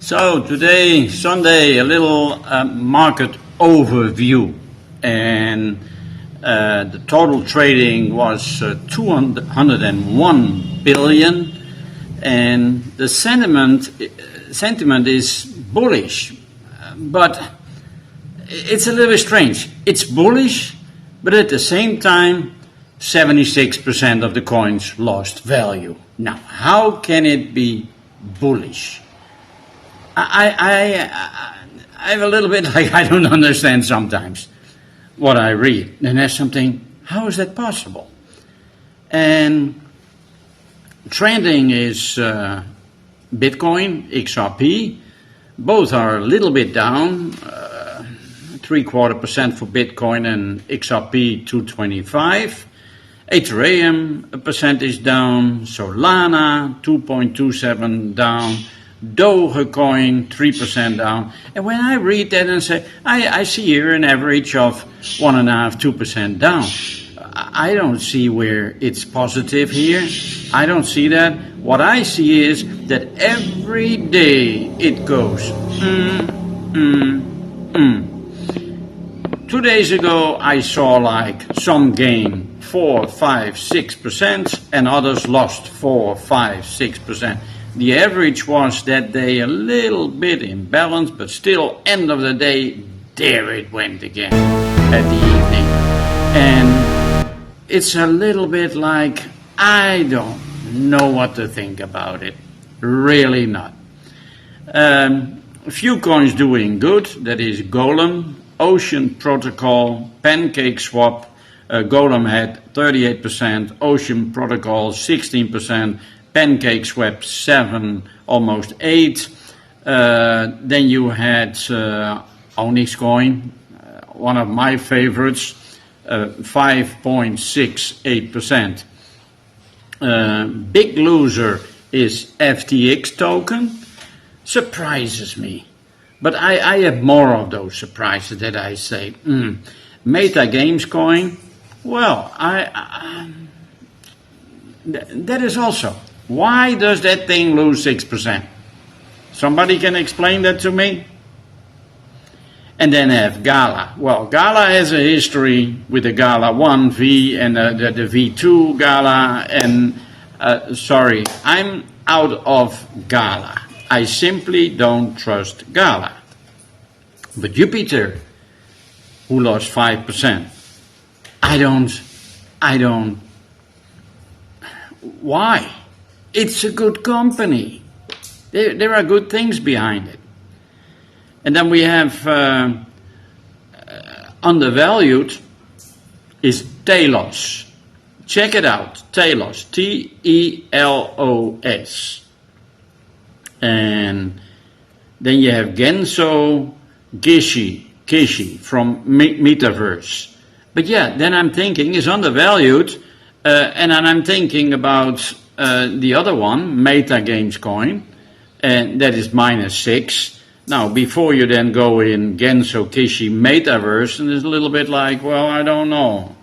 So today, Sunday, a little market overview, and the total trading was 201 billion, and the sentiment is bullish, but it's a little bit strange. It's bullish, but at the same time, 76% of the coins lost value. Now, how can it be bullish? I'm a little bit like I don't understand sometimes what I read. And there's something, how is that possible? And trending is Bitcoin, XRP. Both are a little bit down, 0.75% for Bitcoin and XRP 225. Ethereum, a percentage down. Solana, 2.27 down. Dogecoin, 3% down. And when I read that and say, I see here an average of 1.5–2% down. I don't see where it's positive here. I don't see that. What I see is that every day it goes 2 days ago I saw like some gain 4, 5, 6% and others lost 4, 5, 6%. The average was that day a little bit imbalanced, but still end of the day, there it went again at the evening. And it's a little bit like, I don't know what to think about it. Really not. A few coins doing good, that is Golem, Ocean Protocol, Pancake Swap. Golem had 38%, Ocean Protocol 16%, Pancake Swap 7, almost 8. Then you had Onyx Coin, one of my favorites, 5.68%. Big loser is FTX token. Surprises me. But I have more of those surprises that I say, Meta Games Coin, well, that is also. Why does that thing lose 6%? Somebody can explain that to me? And then I have Gala. Well, Gala has a history with the Gala 1V and the V2 Gala. And sorry, I'm out of Gala. I simply don't trust Gala. But Jupiter, who lost 5%, I don't. Why? It's a good company. There are good things behind it. And then we have undervalued is Telos. Check it out, Telos, Telos. And then you have Genso Kishi from Metaverse. But yeah, then I'm thinking is undervalued, and then I'm thinking about the other one, Meta Games Coin, and that is -6. Now, before you then go in Genso Kishi Metaverse, and it's a little bit like, well, I don't know.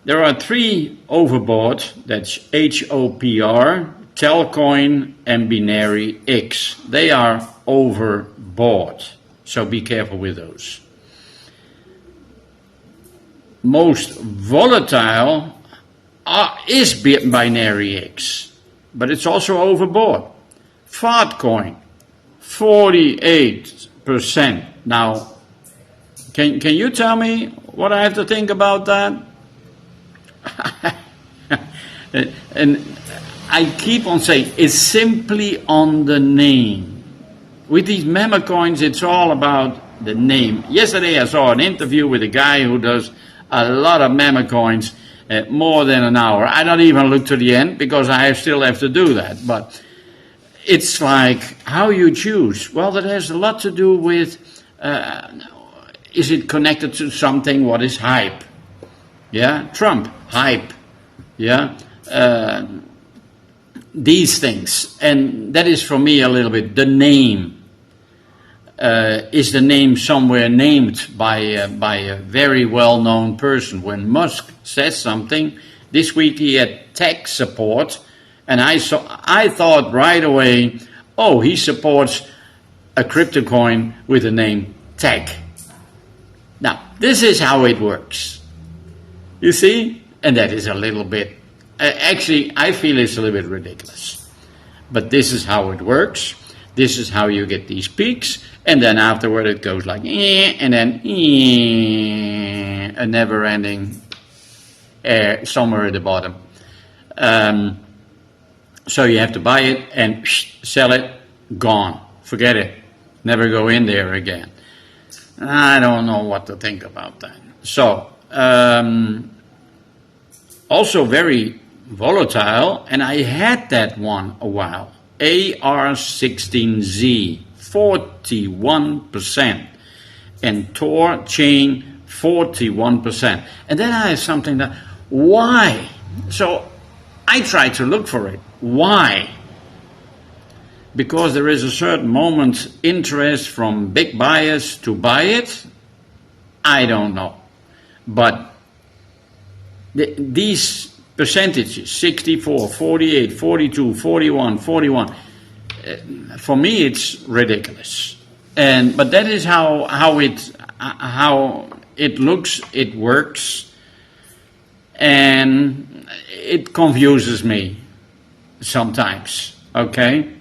There are 3 overbought, that's HOPR, Telcoin, and Binary X. They are overbought, so be careful with those. Most volatile is Binary X, but it's also overbought. Fartcoin, 48%. Now, can you tell me what I have to think about that? And I keep on saying, it's simply on the name. With these meme coins, it's all about the name. Yesterday I saw an interview with a guy who does a lot of meme coins, more than an hour. I don't even look to the end because I still have to do that. But it's like how you choose. Well, that has a lot to do with, is it connected to something? What is hype? Yeah, Trump, hype. Yeah, these things. And that is for me a little bit the name. Is the name somewhere named by a very well-known person? When Musk says something, This week he had tech support, and I thought right away, oh, he supports a crypto coin with the name tech. Now, this is how it works. You see? And that is a little bit, actually, I feel it's a little bit ridiculous. But this is how it works. This is how you get these peaks. And then afterward it goes like, and then a never-ending somewhere at the bottom. So you have to buy it and sell it, gone. Forget it. Never go in there again. I don't know what to think about that. So, also very volatile, and I had that one a while. AR16Z, 41%. And Tor chain, 41%. And then I have something that, why? So I tried to look for it. Why? Because there is a certain moment interest from big buyers to buy it? I don't know. But these percentages, 64, 48, 42, 41, 41, for me it's ridiculous. But that is how it looks, it works, and it confuses me sometimes, okay?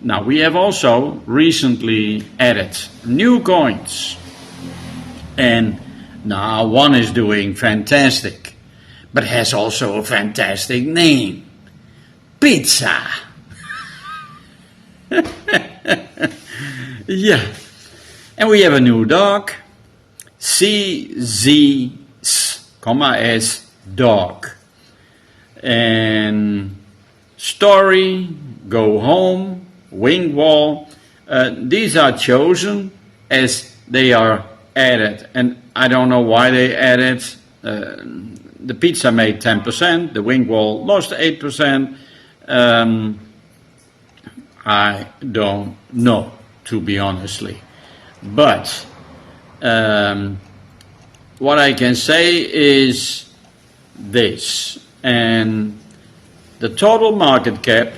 Now, we have also recently added new coins. And now one is doing fantastic, but has also a fantastic name. Pizza. Yeah. And we have a new dog. CZ, S, dog. And story, go home. Wing wall, these are chosen as they are added, and I don't know why they added. The pizza made 10%, the wing wall lost 8%. I don't know, to be honestly. But what I can say is this, and the total market cap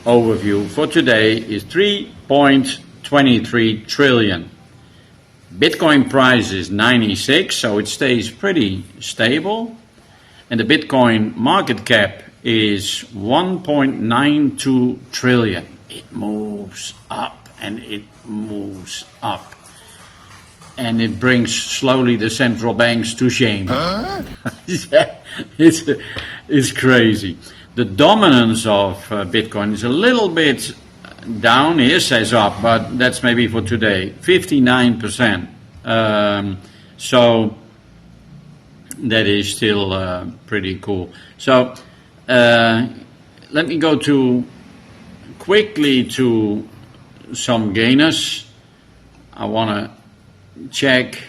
overview for today is 3.23 trillion. Bitcoin price is 96, so it stays pretty stable. And the Bitcoin market cap is 1.92 trillion. It moves up and it moves up. And it brings slowly the central banks to shame. Huh? It's crazy. The dominance of Bitcoin is a little bit down. Here says up, but that's maybe for today. 59%. So that is still pretty cool. So let me go quickly to some gainers. I want to check.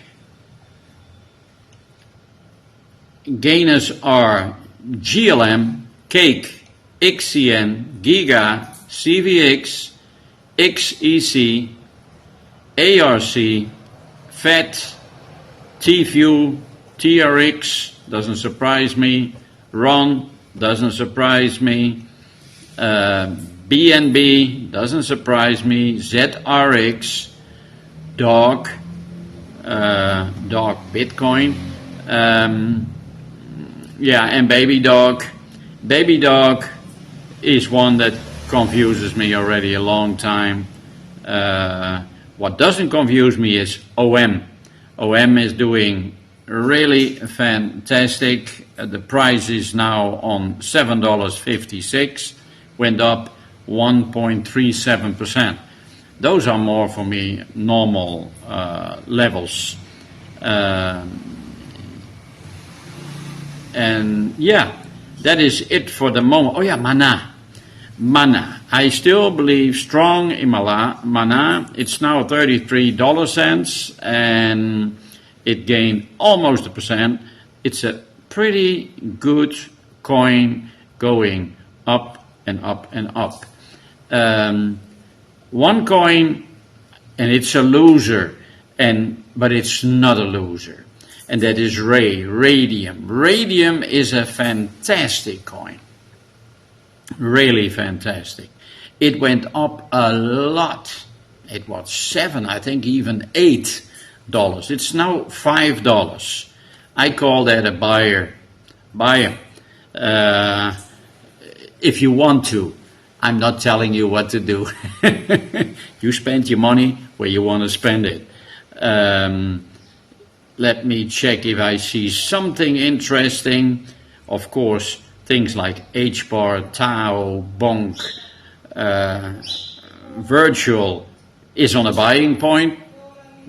Gainers are GLM, Cake, XCN, Giga, CVX, XEC, ARC, FET, TView, TRX, doesn't surprise me, RON, doesn't surprise me, BNB, doesn't surprise me, ZRX, Dog Bitcoin, yeah, and Baby Dog. Baby Dog is one that confuses me already a long time. What doesn't confuse me is OM. OM is doing really fantastic. The price is now on $7.56, went up 1.37%. Those are more for me normal levels. And yeah, that is it for the moment. Oh yeah, Mana. I still believe strong in Mana. It's now 33 cents and it gained almost 1%. It's a pretty good coin going up and up and up. One coin, and it's a loser, but it's not a loser. and that is radium. Radium is a fantastic coin, really fantastic. It went up a lot. It was $7, I think even $8. It's now $5. I call that a buyer. If you want to. I'm not telling you what to do. You spend your money where you want to spend it. Let me check if I see something interesting. Of course, things like HBAR, Tau, Bonk, Virtual is on a buying point.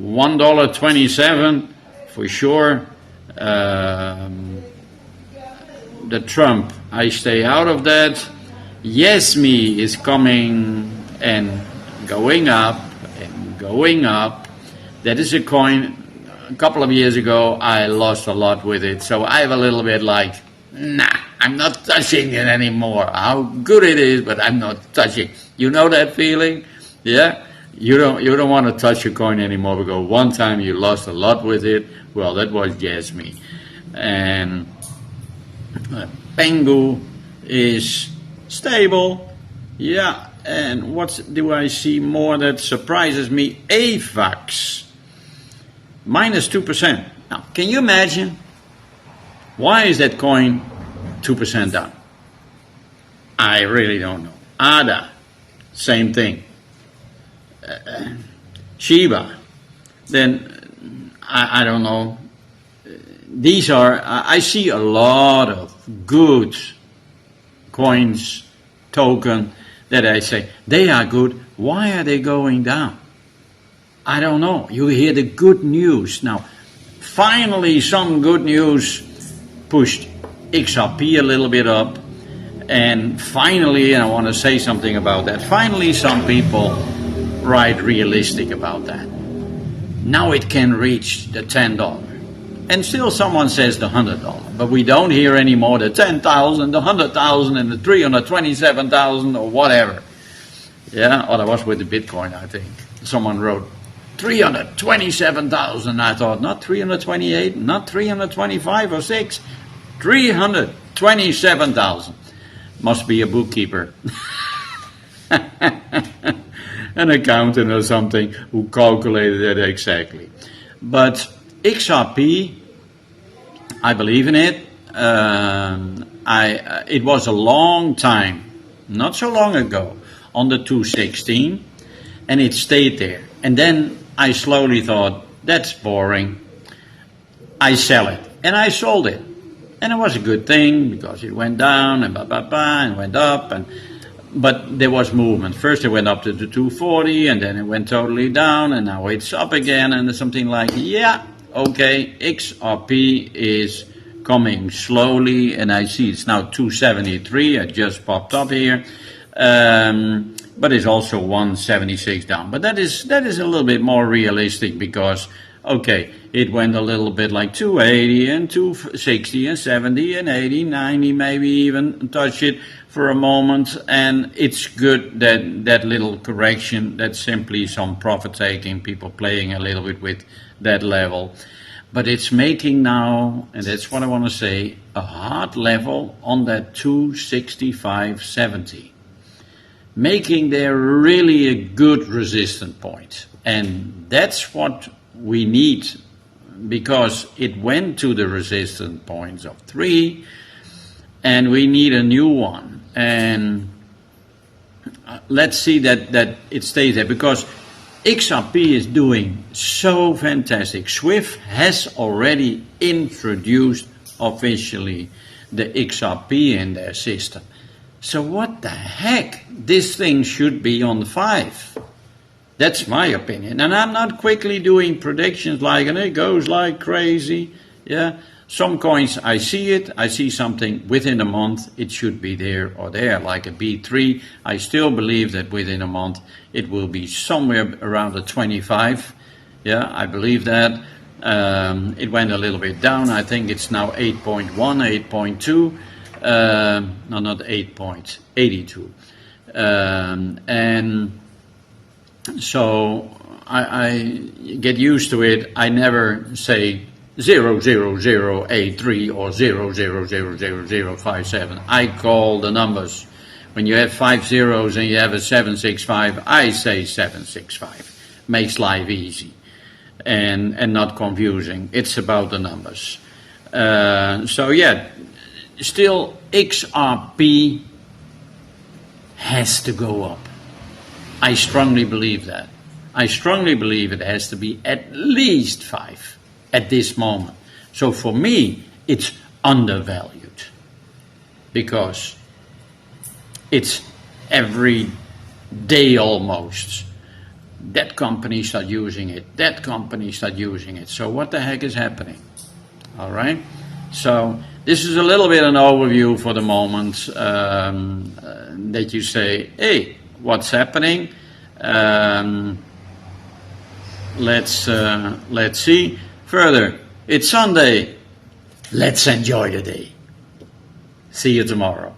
$1.27 for sure. The Trump, I stay out of that. Yes Me is coming and going up and going up. That is a coin. A couple of years ago I lost a lot with it, so I have a little bit like, nah, I'm not touching it anymore. How good it is, but I'm not touching. You know that feeling? Yeah? You don't want to touch a coin anymore because one time you lost a lot with it. Well, that was Yes Me. And Pengu is stable. Yeah, and what do I see more that surprises me? AVAX, minus 2%. Now, can you imagine? Why is that coin 2% down? I really don't know. ADA, same thing. Shiba, then I don't know. These are, I see a lot of good coins, token, that I say, they are good, why are they going down? I don't know. You hear the good news. Now, finally some good news pushed XRP a little bit up, and finally, and I want to say something about that, finally some people write realistic about that. Now it can reach the $10. And still someone says the $100, but we don't hear anymore the 10,000, the 100,000, and the 327,000 or whatever. Yeah, or that was with the Bitcoin, I think. Someone wrote 327,000. I thought not 328, not 325 or 6, 327,000. Must be a bookkeeper, an accountant or something who calculated it exactly. But XRP, I believe in it. It was a long time, not so long ago, on the 216, and it stayed there. And then I slowly thought, that's boring. I sell it, and I sold it, and it was a good thing because it went down and and went up, but there was movement. First it went up to the 240, and then it went totally down, and now it's up again, and something like, yeah. Okay, XRP is coming slowly, and I see it's now 273. It just popped up here, but it's also 176 down. But that is a little bit more realistic because, okay, it went a little bit like 280 and 260 and 70 and 80, 90, maybe even touch it for a moment, and it's good that little correction. That's simply some profit taking, people playing a little bit with that level. But it's making now, and that's what I want to say, a hard level on that 265.70. Making there really a good resistance point. And that's what we need, because it went to the resistance points of 3, and we need a new one. And let's see that it stays there, because XRP is doing so fantastic. Swift has already introduced officially the XRP in their system. So what the heck? This thing should be on 5. That's my opinion. And I'm not quickly doing predictions like, and it goes like crazy. Yeah. Some coins, I see something within a month, it should be there or there, like a B3. I still believe that within a month it will be somewhere around the 25. Yeah, I believe that. It went a little bit down. I think it's now 8.1, 8.2. No, not 8.82. And so I get used to it. I never say 00083 or 0000057. I call the numbers. When you have 5 zeros and you have a 765, I say 765. Makes life easy and not confusing. It's about the numbers. So yeah, still XRP has to go up. I strongly believe that. I strongly believe it has to be at least 5 at this moment. So for me, it's undervalued because it's every day almost. That company start using it. That company start using it. So what the heck is happening? All right. So this is a little bit an overview for the moment that you say, hey, what's happening? Let's see further. It's Sunday. Let's enjoy the day. See you tomorrow.